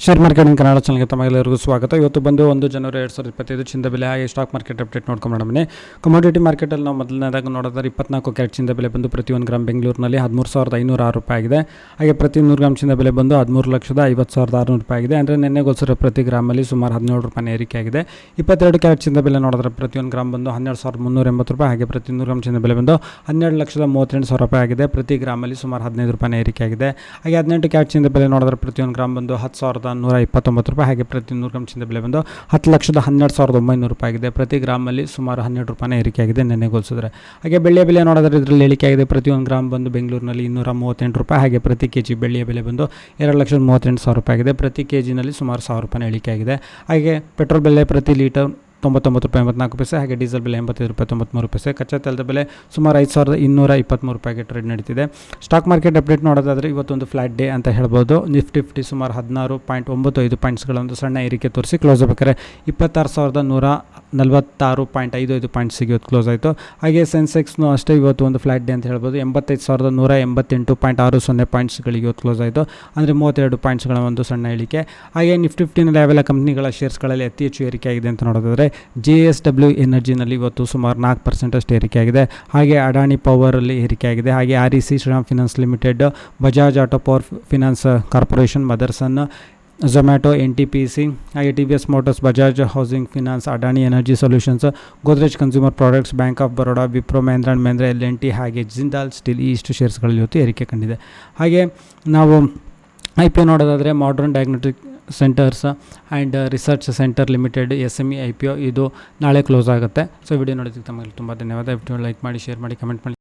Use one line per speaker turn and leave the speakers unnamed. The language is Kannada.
ಶೇರ್ ಮಾರ್ಕೆಟಿಂಗ್ ಕನ್ನಡ ಚಾನಲ್ಗೆ ತಮಗೆಲ್ಲರಿಗೂ ಸ್ವಾಗತ. ಇವತ್ತು ಬಂದು 1 ಜನವರಿ 2025 ಚಿನ್ನದ ಬೆಲೆ ಹಾಗೆ ಸ್ಟಾಕ್ ಮಾರ್ಕೆಟ್ ಅಪ್ಡೇಟ್ ನೋಡ್ಕೊಂಡು ಬನ್ನಿ. ಕಮೋಡಿಟಿ ಮಾರ್ಕೆಟಲ್ಲಿ ನಾವು ಮೊದಲನೇದಾಗಿ ನೋಡಿದ್ರೆ 24 ಕ್ಯಾರೆಟ್ ಚಿನ್ನದ ಬೆಲೆ ಬಂದು ಪ್ರತಿ 1 ಗ್ರಾಮ್ ಬೆಂಗಳೂರಿನಲ್ಲಿ 13,506 ರೂಪಾಯಿ ಆಗಿದೆ. ಹಾಗೆ ಪ್ರತಿ 100 ಗ್ರಾಮ್ ಚಿನ್ನದ ಬೆಲೆ ಬಂದು 13,50,600 ರೂಪಾಯಿ ಆಗಿದೆ. ಅಂದರೆ ನಿನ್ನೆಗೋಸ್ಕರ ಪ್ರತಿ ಗ್ರಾಮಲ್ಲಿ ಸುಮಾರು 17 ರೂಪಾಯಿ ಏರಿಕೆ ಆಗಿದೆ. 22 ಕ್ಯಾರೆಟ್ ಚಿನ್ನದ ಬೆಲೆ ನೋಡಿದ್ರೆ ಪ್ರತಿ 1 ಗ್ರಾಮ್ ಬಂದು 12,380 ರೂಪಾಯಿ. ಹಾಗೆ ಪ್ರತಿ 100 ಗ್ರಾಮ್ ಚಿನ್ನದ ಬೆಲೆ ಬಂದು 12,38,000 ರೂಪಾಯಿ ಆಗಿದೆ. ಪ್ರತಿ ಗ್ರಾಮಲ್ಲಿ ಸುಮಾರು 15 ರೂಪಾಯಿ ಏರಿಕೆ ಆಗಿದೆ. ಹಾಗೆ 18 ಕ್ಯಾರೆಟ್ ಚಿನ್ನದ ಬೆಲೆ ನೋಡಿದ್ರೆ ಪ್ರತಿ 1 ಗ್ರಾಮ್ ಬಂದು 10,129 ರೂಪಾಯಿ. ಹಾಗೆ ಪ್ರತಿ 100 ಗ್ರಾಮ್ ಚಿನ್ನದ ಬೆಲೆ ಬಂದು 10,12,900 ರೂಪಾಯಿ ಆಗಿದೆ. ಪ್ರತಿ ಗ್ರಾಮಲ್ಲಿ ಸುಮಾರು 12 ರೂಪಾಯಿ ಏರಿಕೆ ಆಗಿದೆ ನಿನ್ನೆಗೆ ಹೋಲಿಸಿದ್ರೆ. ಹಾಗೆ ಬೆಳ್ಳಿಯ ಬೆಲೆ ನೋಡಿದ್ರೆ ಇದರಲ್ಲಿ ಇಳಿಕೆ ಆಗಿದೆ. ಪ್ರತಿ 1 ಗ್ರಾಮ್ ಬಂದು ಬೆಂಗಳೂರಿನಲ್ಲಿ 238 ರೂಪಾಯಿ. ಹಾಗೆ ಪ್ರತಿ ಕೆಜಿ ಬೆಳ್ಳಿಯ ಬೆಲೆ ಬಂದು 2,38,000 ರೂಪಾಯಿ ಆಗಿದೆ. ಪ್ರತಿ ಕೆಜಿನಲ್ಲಿ ಸುಮಾರು 1,000 ರೂಪಾಯಿ ಇಳಿಕೆ ಆಗಿದೆ. ಹಾಗೆ ಪೆಟ್ರೋಲ್ ಬೆಲೆ ಪ್ರತಿ ಲೀಟರ್ 99 ರೂಪಾಯಿ 84 ಪೈಸೆ. ಹಾಗೆ ಡೀಸೆಲ್ ಬೆಲೆ 85 ರೂಪಾಯಿ 93 ಪೈಸೆ. ಕಚ್ಚಾ ತೈಲದ ಬೆಲೆ ಸುಮಾರು 5,223 ರೂಪಾಯಿಗೆ ಟ್ರೇಡ್ ನಡೀತಿದೆ. ಸ್ಟಾಕ್ ಮಾರ್ಕೆಟ್ ಅಪ್ಡೇಟ್ ನೋಡೋದಾದರೆ ಇವತ್ತೊಂದು ಫ್ಲಾಟ್ ಡೇ ಅಂತ ಹೇಳ್ಬೋದು. ನಿಫ್ಟಿ ಸುಮಾರು 16.95 ಪಾಯಿಂಟ್ಸ್ಗಳ ಒಂದು ಸಣ್ಣ ಏರಿಕೆ ತೋರಿಸಿ ಕ್ಲೋಸ್ ಆಗಬೇಕಾದ್ರೆ 26,146.55 ಪಾಯಿಂಟ್ಸಿಗೆ ಇವತ್ತು ಕ್ಲೋಸ್ ಆಯಿತು. ಹಾಗೆ ಸೆನ್ಸೆಕ್ಸ್ನು ಅಷ್ಟೇ ಇವತ್ತು ಒಂದು ಫ್ಲಾಟ್ ಡೇ ಅಂತ ಹೇಳ್ಬೋದು. 85,188.60 ಪಾಯಿಂಟ್ಸ್ಗಳಿಗೆ ಇವತ್ತು ಕ್ಲೋಸ್ ಆಯಿತು. ಅಂದರೆ 32 ಪಾಯಿಂಟ್ಸ್ಗಳ ಒಂದು ಸಣ್ಣ ಇಳಿಕೆ. ಹಾಗೆ ನಿಫ್ಟಿನಲ್ಲಿ ಯಾವೆಲ್ಲ ಕಂಪ್ನಿಗಳ ಶೇರ್ಸ್ಗಳಲ್ಲಿ ಅತಿ ಹೆಚ್ಚು ಏರಿಕೆ ಆಗಿದೆ ಅಂತ ನೋಡೋದಾದರೆ JSW ಎನರ್ಜಿನಲ್ಲಿ ಇವತ್ತು ಸುಮಾರು 4% ಅಷ್ಟು ಏರಿಕೆ ಆಗಿದೆ. ಹಾಗೆ ಅಡಾನಿ ಪವರಲ್ಲಿ ಏರಿಕೆ ಆಗಿದೆ. ಹಾಗೆ REC Shriram finance limited, Bajaj auto power finance corporation, Motherson, Zomato, NTPC, ಹಾಗೆ TVS motors, Bajaj housing finance, Adani energy solutions, Godrej consumer products, bank of Baroda, Wipro, Mahindra and Mahindra, L&T, ಹಾಗೆ ಜಿಂದಾಲ್ ಸ್ಟೀಲ್ ಈ ಇಷ್ಟು ಶೇರ್ಸ್ಗಳಲ್ಲಿ ಇವತ್ತು ಏರಿಕೆ ಕಂಡಿದೆ. ಹಾಗೆ ನಾವು IPO ನೋಡೋದಾದರೆ modern diagnostic centres and research centre limited SME IPO ಇದು ನಾಳೆ ಕ್ಲೋಸ್ ಆಗುತ್ತೆ. ಸೊ ವಿಡಿಯೋ ನೋಡೋದಕ್ಕೆ ತಮಗೆ ತುಂಬ ಧನ್ಯವಾದ. ವಿಡಿಯೋ ಲೈಕ್ ಮಾಡಿ, ಶೇರ್ ಮಾಡಿ, ಕಮೆಂಟ್ ಮಾಡಿ.